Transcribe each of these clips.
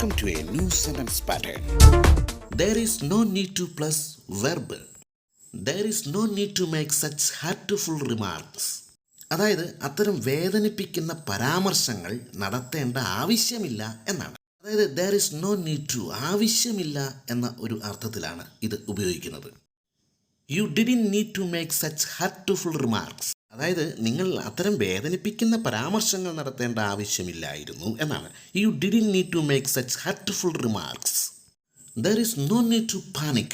Welcome to a new sentence pattern. There is no need to plus verb. There is no need to make such hurtful remarks. അതായത് അത്തരം വേദനിപ്പിക്കുന്ന പരാമർശങ്ങൾ നടത്തേണ്ട ആവശ്യമില്ല എന്നാണ്. അതായത് there is no need to ആവശ്യമില്ല എന്ന ഒരു അർത്ഥത്തിലാണ് ഇത് ഉപയോഗിക്കുന്നത്. You didn't need to make such hurtful remarks. അതായത് നിങ്ങൾ അത്തരം വേദനിപ്പിക്കുന്ന പരാമർശങ്ങൾ നടത്തേണ്ട ആവശ്യമില്ലായിരുന്നു എന്നാണ്. You didn't need to make such hurtful remarks. There is no need to panic.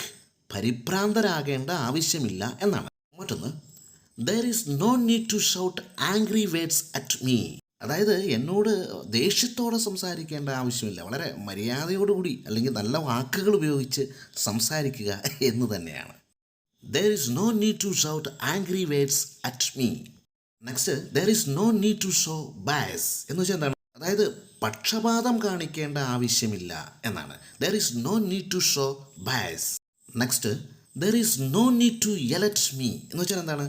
പരിഭ്രാന്തരാകേണ്ട ആവശ്യമില്ല എന്നാണ്. മറ്റൊന്ന്, there is no need to shout angry words at me. അതായത് എന്നോട് ദേഷ്യത്തോടെ സംസാരിക്കേണ്ട ആവശ്യമില്ല, വളരെ മര്യാദയോടുകൂടി അല്ലെങ്കിൽ നല്ല വാക്കുകൾ ഉപയോഗിച്ച് സംസാരിക്കുക എന്ന് തന്നെയാണ്. There is no need to shout angry words at me. Next, there is no need to show bias. എന്ന് വെച്ചാൽ എന്താണ്? അതായത് പക്ഷപാതം കാണിക്കേണ്ട ആവശ്യമില്ല എന്നാണ്. There is no need to show bias. Next, there is no need to yell at me. എന്ന് വെച്ചാൽ എന്താണ്?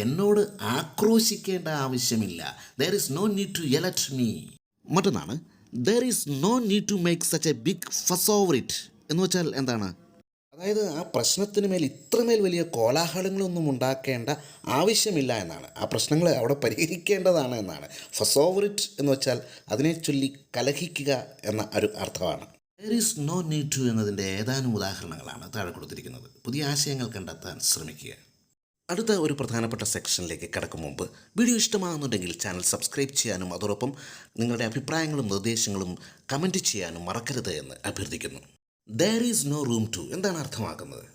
എന്നോട് ആക്രോശിക്കേണ്ട ആവശ്യമില്ല. There is no need to yell at me. മറ്റൊന്നാണ്, there is no need to make such a big fuss over it. എന്ന് വെച്ചാൽ എന്താണ്? അതായത് ആ പ്രശ്നത്തിന് മേൽ ഇത്രമേൽ വലിയ കോലാഹലങ്ങളൊന്നും ഉണ്ടാക്കേണ്ട ആവശ്യമില്ല എന്നാണ്. ആ പ്രശ്നങ്ങൾ അവിടെ പരിഹരിക്കേണ്ടതാണ് എന്നാണ്. ഫസ് ഓവർ ഇറ്റ് എന്ന് വെച്ചാൽ അതിനെ ചൊല്ലി കലഹിക്കുക എന്ന ഒരു അർത്ഥമാണ്. There is no need to എന്നതിൻ്റെ ഏതാനും ഉദാഹരണങ്ങളാണ് താഴെ കൊടുത്തിരിക്കുന്നത്. പുതിയ ആശയങ്ങൾ കണ്ടെത്താൻ ശ്രമിക്കുക. അടുത്ത ഒരു പ്രധാനപ്പെട്ട സെക്ഷനിലേക്ക് കടക്കും മുമ്പ് വീഡിയോ ഇഷ്ടമാകുന്നുണ്ടെങ്കിൽ ചാനൽ സബ്സ്ക്രൈബ് ചെയ്യാനും അതോടൊപ്പം നിങ്ങളുടെ അഭിപ്രായങ്ങളും നിർദ്ദേശങ്ങളും കമൻറ്റ് ചെയ്യാനും മറക്കരുത് എന്ന് അഭ്യർത്ഥിക്കുന്നു. There is no room to എന്താണ് അർത്ഥമാക്കുന്നത്?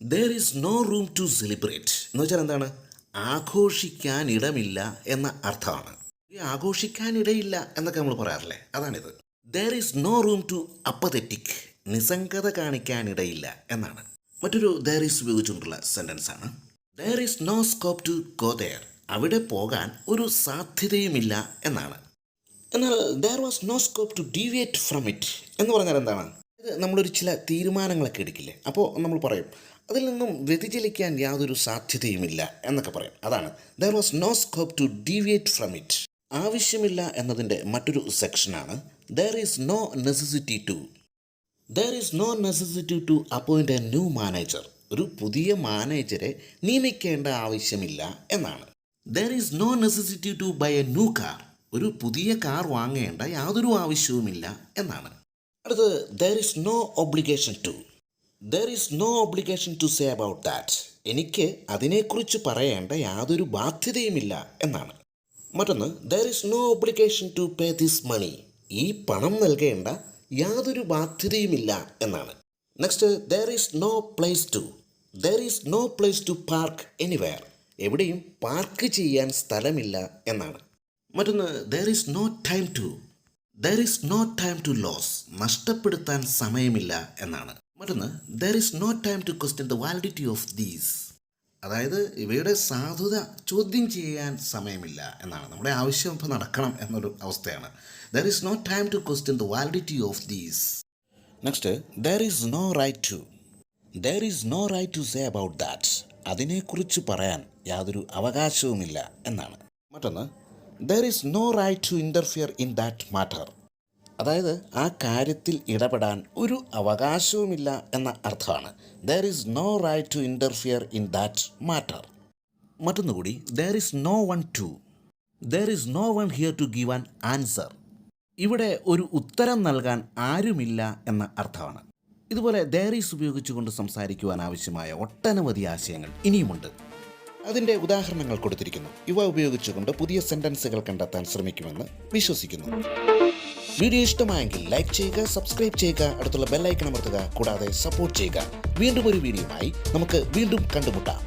There is no room to celebrate എന്ന് വെച്ചാൽ എന്താണ്? ആഘോഷിക്കാൻ ഇടമില്ല എന്ന അർത്ഥമാണ്. ഈ ആഘോഷിക്കാൻ ഇടയില്ല എന്നൊക്കെ നമ്മൾ പറയാറില്ലേ, അതാണിത്. There is no room to apathetic നിസ്സംഗത കാണിക്കാൻ ഇടയില്ല എന്നാണ്. മറ്റൊരു there is ഉപയോഗിച്ചുകൊണ്ടുള്ള സെൻറ്റൻസ് ആണ്. There is no scope to go there. അവിടെ പോകാൻ ഒരു സാധ്യതയുമില്ല എന്നാണ്. എന്നാൽ there was no scope to deviate from it എന്ന് പറഞ്ഞാൽ എന്താണ്? നമ്മളൊരു ചില തീരുമാനങ്ങളൊക്കെ എടുക്കില്ലേ, അപ്പോൾ നമ്മൾ പറയും അതിൽ നിന്നും വ്യതിചലിക്കാൻ യാതൊരു സാധ്യതയുമില്ല എന്നൊക്കെ പറയും. അതാണ് there was no scope to deviate from it. ആവശ്യമില്ല എന്നതിൻ്റെ മറ്റൊരു സെക്ഷനാണ് there is no necessity to. There is no necessity to appoint a new manager. ഒരു പുതിയ മാനേജരെ നിയമിക്കേണ്ട ആവശ്യമില്ല എന്നാണ്. There is no necessity to buy a new car. ഒരു പുതിയ കാർ വാങ്ങേണ്ട യാതൊരു ആവശ്യവുമില്ല എന്നാണ്. അടുത്തത് there is no obligation to. There is no obligation to say about that. എനിക്ക് അതിനെക്കുറിച്ച് പറയേണ്ട യാതൊരു ബാധ്യതയുമില്ല എന്നാണ്. മറ്റൊന്ന് there is no obligation to pay this money. ഈ പണം നൽകേണ്ട യാതൊരു ബാധ്യതയുമില്ല എന്നാണ്. Next there is no place to. There is no place to park anywhere. എവിടെയും പാർക്ക് ചെയ്യാൻ സ്ഥലമില്ല എന്നാണ്. മറ്റൊന്ന് there is no time to. There is no time to lose. നഷ്ടപ്പെടുത്താൻ സമയമില്ല എന്നാണ്. മറ്റൊന്ന് there is no time to question the validity of these. അതായത് ഇവയുടെ സാധുത ചോദ്യം ചെയ്യാൻ സമയമില്ല എന്നാണ്. നമ്മുടെ ആവശ്യം ഇപ്പോൾ നടക്കണം എന്നൊരു അവസ്ഥയാണ്. There is no time to question the validity of these. Next there is no right to. There is no right to say about that. അതിനെക്കുറിച്ച് പറയാൻ യാതൊരു അവകാശവുമില്ല എന്നാണ്. മറ്റൊന്ന് there is no right to interfere in that matter. അതായത് ആ കാര്യത്തിൽ ഇടപെടാൻ ഒരു അവകാശവുമില്ല എന്ന അർത്ഥമാണ്. there is no right to interfere in that matter. മറ്റൊന്നുകൂടി there is no one to. There is no one here to give an answer. ഇവിടെ ഒരു ഉത്തരം നൽകാൻ ആരുമില്ല എന്ന അർത്ഥമാണ്. ഇതുപോലെ there is ഉപയോഗിച്ചുകൊണ്ട് സംസാരിക്കുവാൻ ആവശ്യമായ ഒട്ടനവധി ആശയങ്ങൾ ഇനിയുമുണ്ട്. അതിൻ്റെ ഉദാഹരണങ്ങൾ കൊടുത്തിരിക്കുന്നു. ഇവ ഉപയോഗിച്ചുകൊണ്ട് പുതിയ സെൻറ്റൻസുകൾ കണ്ടെത്താൻ ശ്രമിക്കുമെന്ന് വിശ്വസിക്കുന്നു. വീഡിയോ ഇഷ്ടമായെങ്കിൽ ലൈക്ക് ചെയ്യുക, സബ്സ്ക്രൈബ് ചെയ്യുക, അടുത്തുള്ള ബെല്ലൈക്കൺ അമർത്തുക, കൂടാതെ സപ്പോർട്ട് ചെയ്യുക. വീണ്ടും ഒരു വീഡിയോയുമായി നമുക്ക് വീണ്ടും കണ്ടുമുട്ടാം.